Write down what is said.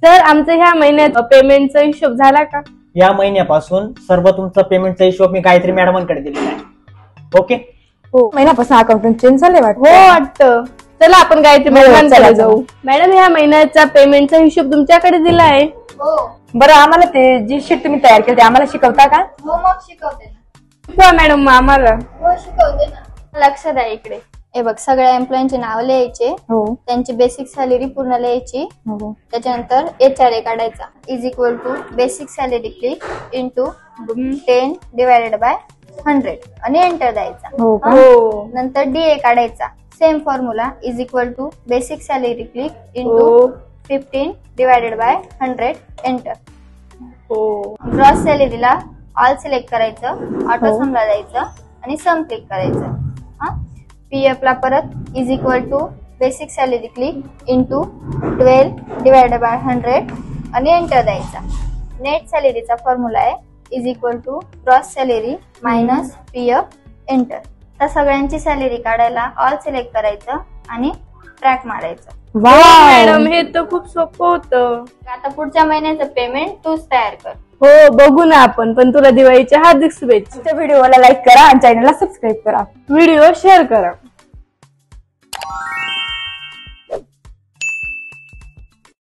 Sir आमचं ह्या महिन्यात पेमेंटचा हिशोब झाला का? या महिन्यापासून सर्व तुमचा पेमेंटचा हिशोब मी गायत्री मॅडमांकडे दिलेला आहे. ओके. हो, महिन्यापासून अकाउंटंट चेंज झाले वाटतं. हो वाटतं. चला आपण गायत्री मॅडमांकडे जाऊ. मॅडम ह्या महिन्याचा पेमेंटचा हिशोब तुमच्याकडे दिला आहे. हो. बरं, आम्हाला ते जी शीट तुम्ही तयार केली आम्हाला शिकवता का? हो, मग शिकवते ना. शिकवा मॅडम आम्हाला. हो, शिकवते ना. लक्ष द्या इकडे. हे बघ, सगळ्या एम्प्लॉयींचे नाव लिहायचे. हो. त्यांची बेसिक सॅलरी पूर्ण लिहायची. हो. त्याच्यानंतर HRA काढायचा is equal to basic salary click into 10 divided by 100 आणि एंटर द्यायचा. हो का? हो. नंतर DA काढायचा. Same formula is equal to basic salary click into 15 divided by 100 enter. हो. ग्रॉस सॅलरीला ऑल सिलेक्ट करायचं, ऑटो समला द्यायचं आणि सम क्लिक करायचं. PF ला परत is equal to basic salary click into 12 divided by 100 आणि एंटर द्यायचा. नेट सॅलरीचा फॉर्म्युला आहे is equal to gross salary minus PF enter. तर सगळ्यांची सॅलरी काढायला ऑल सिलेक्ट करायचं आणि ट्रॅक मारायचं. मॅडम हे तर खूप सोपं होतं. आता पुढच्या महिन्याचं पेमेंट तूच तयार कर. हो बघू ना आपण. पण तुला दिवाळीच्या हार्दिक शुभेच्छा. व्हिडिओला लाईक करा आणि चॅनलला सबस्क्राईब करा. व्हिडिओ शेअर करा.